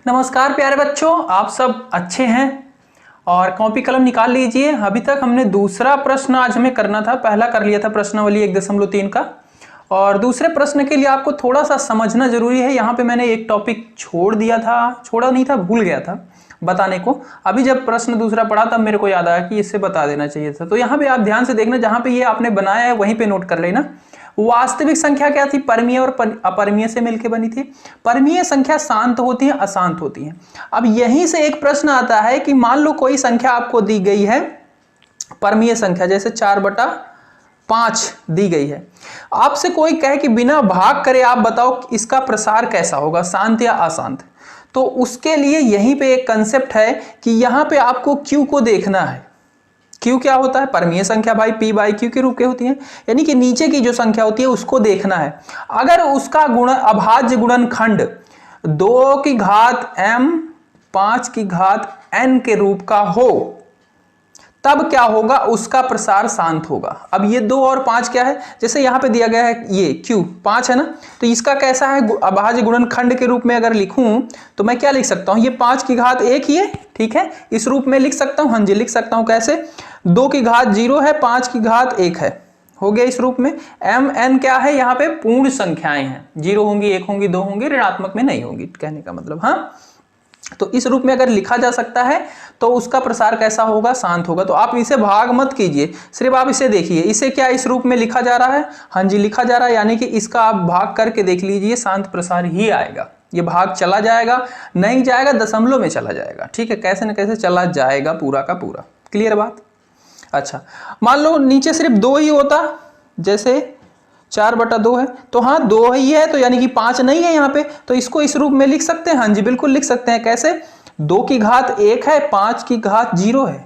नमस्कार प्यारे बच्चों, आप सब अच्छे हैं और कॉपी कलम निकाल लीजिए। अभी तक हमने दूसरा प्रश्न आज हमें करना था। पहला कर लिया था प्रश्नावली 1.3 का, और दूसरे प्रश्न के लिए आपको थोड़ा सा समझना जरूरी है। यहाँ पे मैंने एक टॉपिक छोड़ दिया था, छोड़ा नहीं था, भूल गया था बताने को। अभी जब प्रश्न दूसरा पढ़ा तब मेरे को याद आया कि इससे बता देना चाहिए था। तो यहाँ पे आप ध्यान से देखना, जहाँ पे ये आपने बनाया है वहीं पे नोट कर लेना। वास्तविक संख्या क्या थी? परमीय और अपरमीय से मिलकर बनी थी। परमीय संख्या शांत होती है, अशांत होती है। अब यहीं से एक प्रश्न आता है कि मान लो कोई संख्या आपको दी गई है, परमीय संख्या, जैसे 4/5 दी गई है। आपसे कोई कहे कि बिना भाग करे आप बताओ इसका प्रसार कैसा होगा, शांत या अशांत। तो उसके लिए यहीं पे एक कंसेप्ट है कि यहां पे आपको क्यू को देखना है। क्यू क्या होता है? परमीय संख्या भाई पी बाई क्यू के रूप के होती है, यानी कि नीचे की जो संख्या होती है उसको देखना है। अगर उसका गुण अभाज्य गुणनखंड 2 की घात m 5 की घात n के रूप का हो, तब क्या होगा? उसका प्रसार शांत होगा। अब ये 2 और 5 क्या है? जैसे यहां पे दिया गया है ये q 5 है ना, तो इसका कैसा है? अभाज्य गुणनखंड के रूप में अगर लिखूं तो मैं क्या लिख सकता हूं? ये 5 की घात 1 ही है, ठीक है, इस रूप में लिख सकता हूं। हाँ जी, लिख सकता हूं। कैसे? 2 की घात 0 है, 5 की घात 1 है, हो गया इस रूप में। m n क्या है? यहाँ पे पूर्ण संख्याएं हैं, 0 होंगी, 1 होंगी, 2 होंगी, ऋणात्मक में नहीं होंगी, कहने का मतलब। हाँ, तो इस रूप में अगर लिखा जा सकता है तो उसका प्रसार कैसा होगा? शांत होगा। तो आप इसे भाग मत कीजिए, सिर्फ आप इसे देखिए। इसे क्या इस रूप में लिखा जा रहा है? हाँ जी, लिखा जा रहा है, यानी कि इसका आप भाग करके देख लीजिए, शांत प्रसार ही आएगा। ये भाग चला जाएगा, नहीं जाएगा, दशमलव में चला जाएगा, ठीक है, कैसे न कैसे चला जाएगा पूरा का पूरा। क्लियर बात? अच्छा, मान लो नीचे सिर्फ 2 ही होता, जैसे 4/2 है, तो हाँ 2 ही है, तो यानी कि 5 नहीं है यहाँ पे, तो इसको इस रूप में लिख सकते हैं। हाँ जी, बिल्कुल लिख सकते हैं। कैसे? 2 की घात 1 है, 5 की घात 0 है,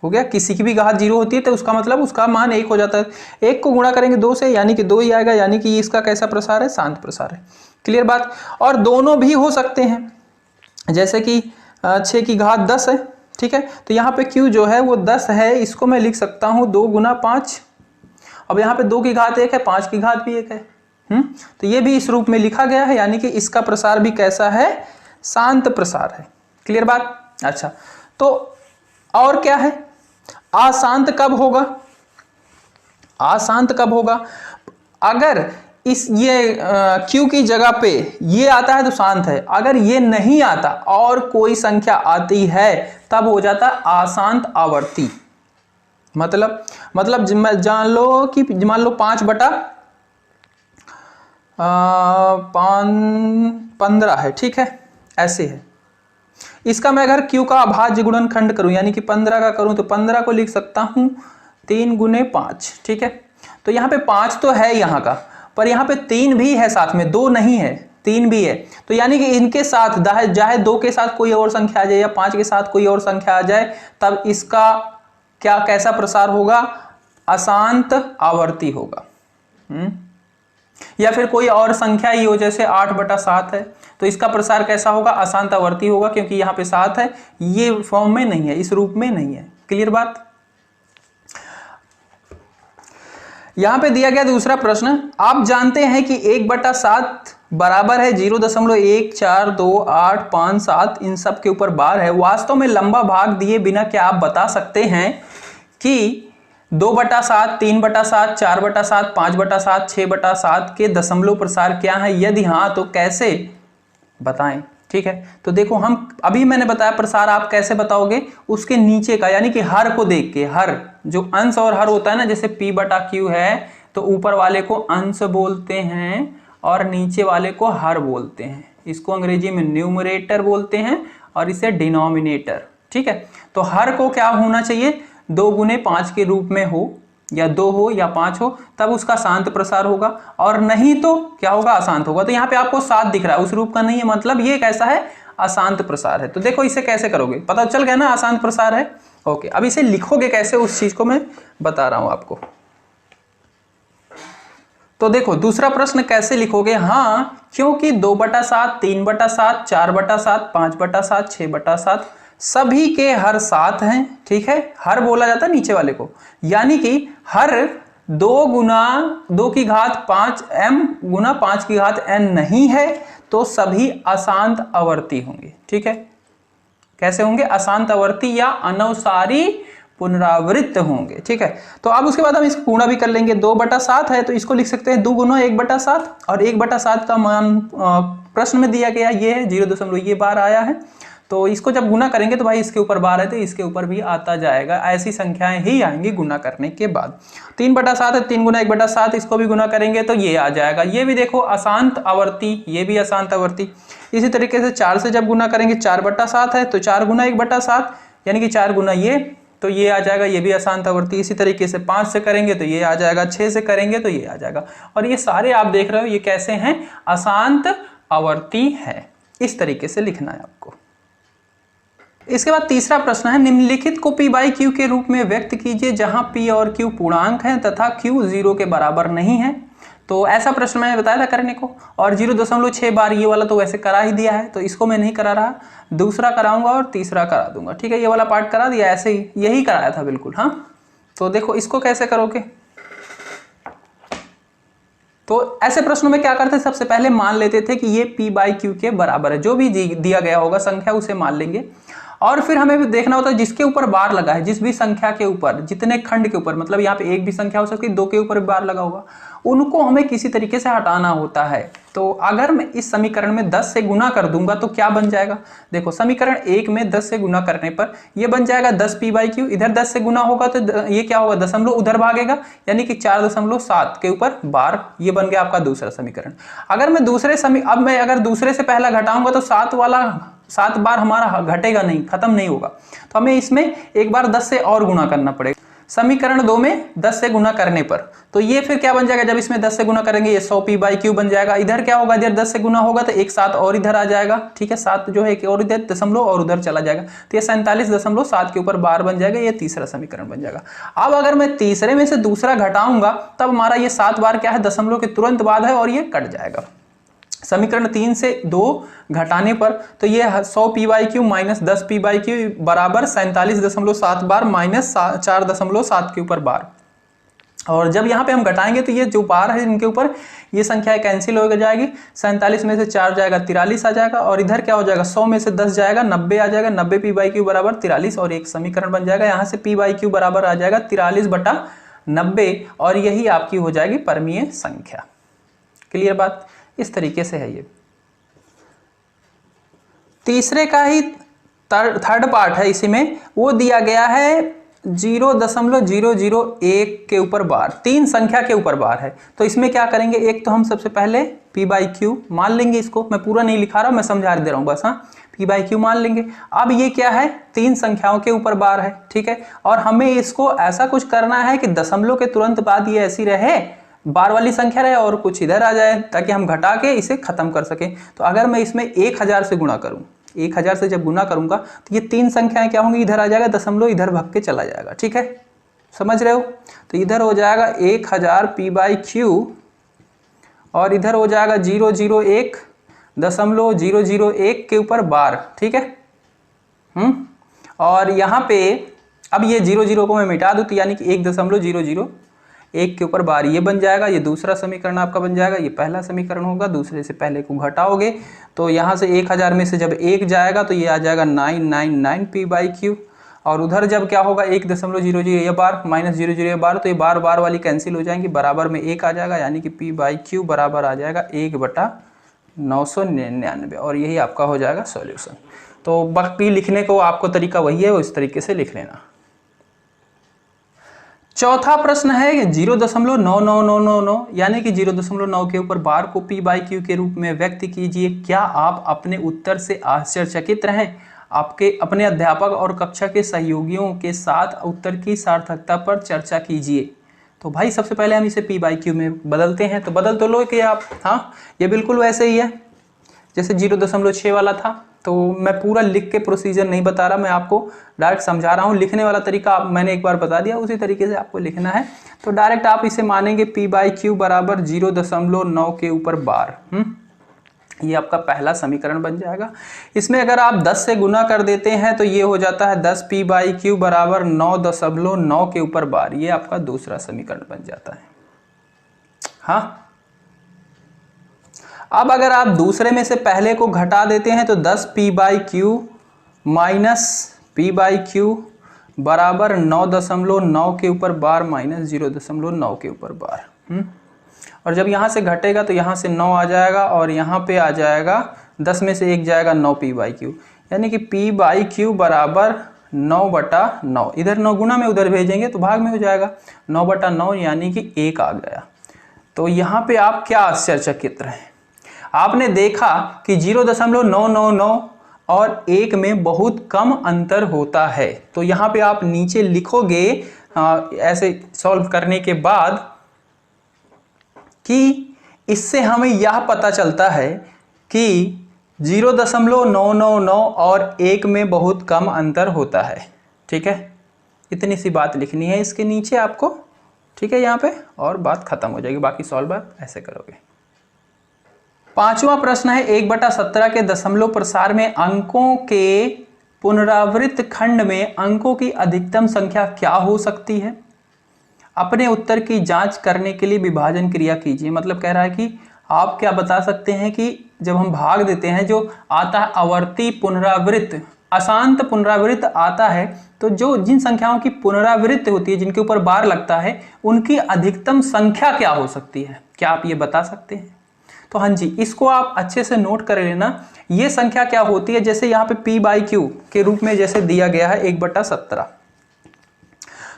हो गया। किसी की भी घात 0 होती है तो उसका मतलब उसका मान 1 हो जाता है। 1 को गुणा करेंगे 2 से, यानी कि 2 ही आएगा, यानी कि इसका कैसा प्रसार है? शांत प्रसार है। क्लियर बात? और दोनों भी हो सकते हैं, जैसे कि 6 की घात 10 है, ठीक है, तो यहाँ पे q जो है वो 10 है, इसको मैं लिख सकता हूँ 2 गुना 5। अब यहाँ पे 2 की घात 1 है, 5 की घात भी 1 है, तो ये भी इस रूप में लिखा गया है, यानी कि इसका प्रसार भी कैसा है? शांत प्रसार है। क्लियर बात? अच्छा, तो और क्या है? अशांत कब होगा? अशांत कब होगा? अगर इस ये q की जगह पे ये आता है तो शांत है। अगर ये नहीं आता और कोई संख्या आती है तब हो जाता है अशांत आवर्ती। मतलब जान लो कि मान लो 5/15 है, ठीक है, ऐसे है। इसका मैं अगर q का अभाज्य गुणनखंड करूं, यानी कि 15 का करूं, तो 15 को लिख सकता हूं 3 गुने 5, ठीक है। तो यहाँ पे 5 तो है यहाँ का, पर यहाँ पे 3 भी है साथ में, 2 नहीं है, 3 भी है। तो यानी कि इनके साथ चाहे 2 के साथ कोई और संख्या आ जाए या 5 के साथ कोई और संख्या आ जाए, तब इसका क्या कैसा प्रसार होगा? अशांत आवर्ती होगा। या फिर कोई और संख्या ही हो, जैसे 8/7 है, तो इसका प्रसार कैसा होगा? अशांत आवर्ती होगा, क्योंकि यहाँ पे 7 है, ये फॉर्म में नहीं है, इस रूप में नहीं है। क्लियर बात? यहां पे दिया गया दूसरा प्रश्न। आप जानते हैं कि 1/7 बराबर है 0.142857, इन सब के ऊपर बार है। वास्तव में लंबा भाग दिए बिना क्या आप बता सकते हैं कि 2/7, 3/7, 4/7, 5/7, 6/7 के दशमलव प्रसार क्या है? यदि हाँ तो कैसे बताएं? ठीक है, तो देखो, हम अभी मैंने बताया प्रसार आप कैसे बताओगे? उसके नीचे का, यानी कि हर को देख के। हर जो अंश और हर होता है ना, जैसे p/q है, तो ऊपर वाले को अंश बोलते हैं और नीचे वाले को हर बोलते हैं। इसको अंग्रेजी में न्यूमरेटर बोलते हैं और इसे डिनोमिनेटर, ठीक है। तो हर को क्या होना चाहिए? 2 गुने 5 के रूप में हो, या 2 हो या 5 हो, तब उसका शांत प्रसार होगा, और नहीं तो क्या होगा? अशांत होगा। तो यहाँ पे आपको 7 दिख रहा है, उस रूप का नहीं है, मतलब ये कैसा है? अशांत प्रसार है। तो देखो इसे कैसे करोगे, पता चल गया ना अशांत प्रसार है। ओके, अब इसे लिखोगे कैसे, उस चीज को मैं बता रहा हूं आपको। तो देखो दूसरा प्रश्न कैसे लिखोगे? हाँ, क्योंकि 2/7, 3/7, 4/7, 5/7, 6/7 सभी के हर 7 हैं, ठीक है। हर बोला जाता है नीचे वाले को, यानी कि हर 2 गुना 2 की घात 5 m गुना 5 की घात n नहीं है, तो सभी अशांत आवर्ती होंगे। ठीक है, कैसे होंगे? अशांत आवर्ती या अनवसारी पुनरावृत्त होंगे। ठीक है, तो अब उसके बाद हम इसको गुणा भी कर लेंगे। 2/7 है तो इसको लिख सकते हैं 2 गुना 1/7, और 1/7 का मान प्रश्न में दिया गया ये है 0 ये बार आया है, तो इसको जब गुना करेंगे तो भाई इसके ऊपर बार है तो इसके ऊपर भी आता जाएगा। ऐसी संख्याएं ही आएंगी गुना करने के बाद। 3/7 है, 3 गुना 1/7, इसको भी गुना करेंगे तो ये आ जाएगा। ये भी देखो अशांत आवर्ती, ये भी अशांत आवर्ती। इसी तरीके से 4 से जब गुना करेंगे 4/7 है तो 4 गुना 1/7 यानी कि 4 गुना ये, तो ये आ जाएगा, ये भी अशांत आवर्ती। इसी तरीके से 5 से करेंगे तो ये आ जाएगा, 6 से करेंगे तो ये आ जाएगा। और ये सारे आप देख रहे हो ये कैसे हैं? अशांत आवर्ती है। इस तरीके से लिखना है आपको। इसके बाद तीसरा प्रश्न है, निम्नलिखित को p बाई क्यू के रूप में व्यक्त कीजिए जहां p और q पूर्णांक हैं तथा q 0 के बराबर नहीं है। तो ऐसा प्रश्न मैंने बताया था करने को, और 0.6 बार ये वाला तो वैसे करा ही दिया है, तो इसको मैं नहीं करा रहा, दूसरा कराऊंगा और तीसरा करा दूंगा। ठीक है, ये वाला पार्ट करा दिया, ऐसे ही यही कराया था बिल्कुल। हाँ, तो देखो इसको कैसे करोगे। तो ऐसे प्रश्नों में क्या करते, सबसे पहले मान लेते थे कि ये p बाई क्यू के बराबर है, जो भी दिया गया होगा संख्या उसे मान लेंगे, और फिर हमें भी देखना होता है जिसके ऊपर बार लगा है, जिस भी संख्या के ऊपर, जितने खंड के ऊपर, मतलब यहाँ पे एक भी संख्या हो सकती है, 2 के ऊपर भी बार लगा होगा, उनको हमें किसी तरीके से हटाना होता है। तो अगर मैं इस समीकरण में 10 से गुना कर दूंगा तो क्या बन जाएगा? देखो समीकरण 1 में 10 से गुना करने पर ये बन जाएगा 10 p बाई क्यू। इधर 10 से गुना होगा तो ये क्या होगा? दशमलव उधर भागेगा, यानी कि 4.7 के ऊपर बार। ये बन गया आपका दूसरा समीकरण। अगर मैं अब मैं अगर दूसरे से पहला घटाऊंगा तो 7 बार हमारा घटेगा नहीं, खत्म नहीं होगा, तो हमें इसमें एक बार 10 से और गुना करना पड़ेगा। समीकरण 2 में 10 से गुना करने पर तो ये फिर क्या बन जाएगा? जब इसमें 10 से गुना करेंगे ये 100 p बाई क्यू बन जाएगा। इधर क्या होगा? इधर 10 से गुना होगा तो एक 7 और इधर आ जाएगा। ठीक है, 7 जो है एक और इधर दशमलव और उधर चला जाएगा, तो ये 47.7 के ऊपर बार बन जाएगा। ये तीसरा समीकरण बन जाएगा। अब अगर मैं तीसरे में से दूसरा घटाऊंगा तब हमारा ये 7 बार क्या है? दशमलव के तुरंत बाद है और ये कट जाएगा। समीकरण 3 से 2 घटाने पर तो ये 100 p by Q minus 10 p by Q बराबर 47.7 बार माइनस 4.7 के ऊपर बार। और जब यहाँ पे हम घटाएंगे तो ये जो बार है इनके ऊपर ये संख्या कैंसिल हो जाएगी। 47 में से 4 जाएगा 43 आ जाएगा, और इधर क्या हो जाएगा? 100 में से 10 जाएगा 90 आ जाएगा। 90 p बाई क्यू बराबर 43 और एक समीकरण बन जाएगा। यहाँ से p बाई क्यू बराबर आ जाएगा 43/90, और यही आपकी हो जाएगी परमीय संख्या। क्लियर बात? इस तरीके से है ये। तीसरे का ही थर्ड पार्ट है, इसी में वो दिया गया है 0.001 के ऊपर बार, 3 संख्या के ऊपर बार है। तो इसमें क्या करेंगे? एक तो हम सबसे पहले p बाई क्यू मान लेंगे। इसको मैं पूरा नहीं लिखा रहा, मैं समझा दे रहा हूं बस। हाँ, p बाई क्यू मान लेंगे। अब ये क्या है? 3 संख्याओं के ऊपर बार है। ठीक है, और हमें इसको ऐसा कुछ करना है कि दशमलव के तुरंत बाद ये ऐसी रहे, बार वाली संख्या रहे और कुछ इधर आ जाए, ताकि हम घटा के इसे खत्म कर सकें। तो अगर मैं इसमें 1000 से गुणा करूं, 1000 से जब गुना करूंगा तो ये 3 संख्याएं क्या होंगी? इधर आ जाएगा, दशमलव इधर भाग के चला जाएगा। ठीक है, समझ रहे हो? तो इधर हो जाएगा 1000 p बाई क्यू, और इधर हो जाएगा 0.001 के ऊपर बार। ठीक है, और यहाँ पे अब ये 0 को मैं मिटा दूं तो यानी कि 1.001 के ऊपर बार ये बन जाएगा। ये दूसरा समीकरण आपका बन जाएगा। ये पहला समीकरण होगा, दूसरे से पहले को घटाओगे तो यहाँ से 1000 में से जब 1 जाएगा तो ये आ जाएगा 999 p बाई क्यू, और उधर जब क्या होगा 1.00 ये बार माइनस 00 ये बार, तो ये बार वाली कैंसिल हो जाएंगी, बराबर में 1 आ जाएगा, यानी कि p बाई क्यू बराबर आ जाएगा 1/999, और यही आपका हो जाएगा सॉल्यूशन। तो बाकी लिखने को आपको तरीका वही है, वो इस तरीके से लिख लेना। चौथा प्रश्न है 0.9999 यानी कि 0.9 के ऊपर बार को p बाई क्यू के रूप में व्यक्त कीजिए। क्या आप अपने उत्तर से आश्चर्यचकित रहें? आपके अपने अध्यापक और कक्षा के सहयोगियों के साथ उत्तर की सार्थकता पर चर्चा कीजिए। तो भाई सबसे पहले हम इसे p बाई क्यू में बदलते हैं, तो बदल तो लो कि आप। हाँ, ये बिल्कुल वैसे ही है जैसे 0.6 वाला था। तो मैं पूरा लिख के प्रोसीजर नहीं बता रहा, मैं आपको डायरेक्ट समझा रहा हूँ। लिखने वाला तरीका मैंने एक बार बता दिया, उसी तरीके से आपको लिखना है। तो डायरेक्ट आप इसे मानेंगे p बाई क्यू बराबर 0.9 के ऊपर बार। ये आपका पहला समीकरण बन जाएगा। इसमें अगर आप 10 से गुना कर देते हैं तो ये हो जाता है 10 p बाई क्यू बराबर 9.9 के ऊपर बार। ये आपका दूसरा समीकरण बन जाता है। हाँ, अब अगर आप दूसरे में से पहले को घटा देते हैं तो 10p/q माइनस p/q बराबर 9.9 के ऊपर बार माइनस 0.9 के ऊपर बार। और जब यहाँ से घटेगा तो यहाँ से 9 आ जाएगा और यहाँ पे आ जाएगा 10 में से 1 जाएगा 9p/q, यानी कि p/q बराबर 9/9। इधर 9 गुना में उधर भेजेंगे तो भाग में हो जाएगा 9/9, यानी कि 1 आ गया। तो यहाँ पे आप क्या आश्चर्यचकित रहे, आपने देखा कि 0.999 और 1 में बहुत कम अंतर होता है। तो यहाँ पे आप नीचे लिखोगे ऐसे सॉल्व करने के बाद कि इससे हमें यह पता चलता है कि 0.999 और 1 में बहुत कम अंतर होता है। ठीक है, इतनी सी बात लिखनी है इसके नीचे आपको। ठीक है, यहाँ पे और बात खत्म हो जाएगी, बाकी सॉल्व आप ऐसे करोगे। पांचवा प्रश्न है 1/17 के दशमलव प्रसार में अंकों के पुनरावृत्त खंड में अंकों की अधिकतम संख्या क्या हो सकती है? अपने उत्तर की जांच करने के लिए विभाजन क्रिया कीजिए। मतलब कह रहा है कि आप क्या बता सकते हैं कि जब हम भाग देते हैं, जो आता है आवर्ती पुनरावृत्त, अशांत पुनरावृत्त आता है, तो जो जिन संख्याओं की पुनरावृत्त होती है, जिनके ऊपर बार लगता है, उनकी अधिकतम संख्या क्या हो सकती है? क्या आप ये बता सकते हैं? तो हाँ जी, इसको आप अच्छे से नोट कर लेना। ये संख्या क्या होती है, जैसे यहाँ पे p/q के रूप में जैसे दिया गया है 1/17,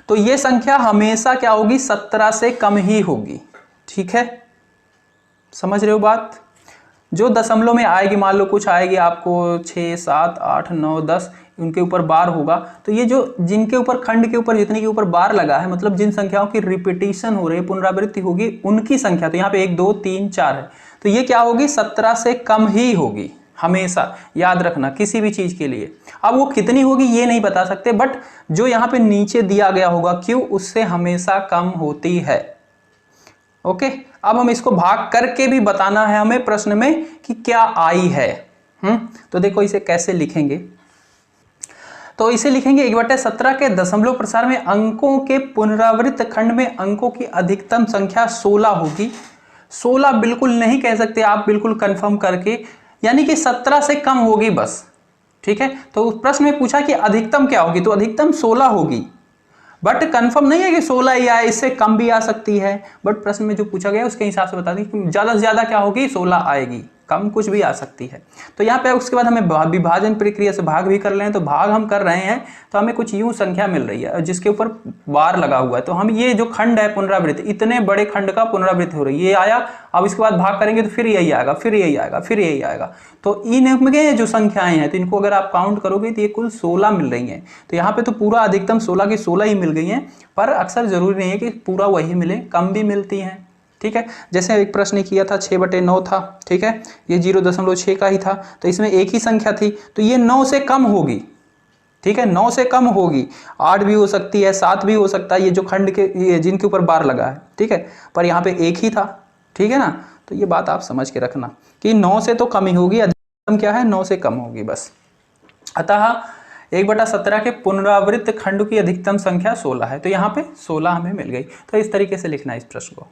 तो ये संख्या हमेशा क्या होगी, 17 से कम ही होगी। ठीक है, समझ रहे हो बात? जो दशमलव में आएगी, मान लो कुछ आएगी आपको 6, 7, 8, 9, 10, उनके ऊपर बार होगा, तो ये जो जिनके ऊपर खंड के ऊपर जितने के ऊपर बार लगा है, मतलब जिन संख्याओं की रिपीटिशन हो रही है, पुनरावृत्ति होगी, उनकी संख्या, तो यहाँ पे 1, 2, 3, 4 है, तो ये क्या होगी, 17 से कम ही होगी हमेशा। याद रखना किसी भी चीज के लिए। अब वो कितनी होगी ये नहीं बता सकते, बट जो यहाँ पे नीचे दिया गया होगा Q, उससे हमेशा कम होती है। ओके, अब हम इसको भाग करके भी बताना है हमें प्रश्न में कि क्या आई है। तो देखो इसे कैसे लिखेंगे, तो इसे लिखेंगे 1/17 के दशमलव प्रसार में अंकों के पुनरावृत्त खंड में अंकों की अधिकतम संख्या 16 होगी। 16 बिल्कुल नहीं कह सकते आप, बिल्कुल कंफर्म करके, यानी कि 17 से कम होगी बस। ठीक है, तो उस प्रश्न में पूछा कि अधिकतम क्या होगी, तो अधिकतम 16 होगी, बट कंफर्म नहीं है कि 16 ही आए, इससे कम भी आ सकती है। बट प्रश्न में जो पूछा गया उसके हिसाब से बता दें कि ज्यादा से ज्यादा क्या होगी, 16 आएगी, कम कुछ भी आ सकती है। तो यहाँ पे उसके बाद हमें विभाजन प्रक्रिया से भाग भी कर रहे हैं, तो भाग हम कर रहे हैं तो हमें कुछ यूं संख्या मिल रही है जिसके ऊपर बार लगा हुआ है, तो हम ये जो खंड है पुनरावृत्ति, इतने बड़े खंड का पुनरावृत्ति हो रही है, ये आया। अब इसके बाद भाग करेंगे तो फिर यही आएगा, फिर यही आएगा, फिर यही आएगा। तो इनमें जो संख्याएं हैं, तो इनको अगर आप काउंट करोगे तो ये कुल 16 मिल रही हैं। तो यहाँ पे तो पूरा अधिकतम 16 की 16 ही मिल गई हैं, पर अक्सर जरूरी नहीं है कि पूरा वही मिले, कम भी मिलती हैं। ठीक है, जैसे एक प्रश्न किया था 6/9 था। ठीक है, ये 0.6 का ही था, तो इसमें एक ही संख्या थी, तो ये 9 से कम होगी। ठीक है, 9 से कम होगी, 8 भी हो सकती है, 7 भी हो सकता है, ये जो खंड के ये जिनके ऊपर बार लगा है। ठीक है, पर यहाँ पे एक ही था। ठीक है ना, तो ये बात आप समझ के रखना कि 9 से तो कम ही होगी, अधिकतम क्या है, 9 से कम होगी बस। अतः 1/17 के पुनरावृत्त खंड की अधिकतम संख्या 16 है, तो यहाँ पे 16 हमें मिल गई। तो इस तरीके से लिखना है इस प्रश्न को।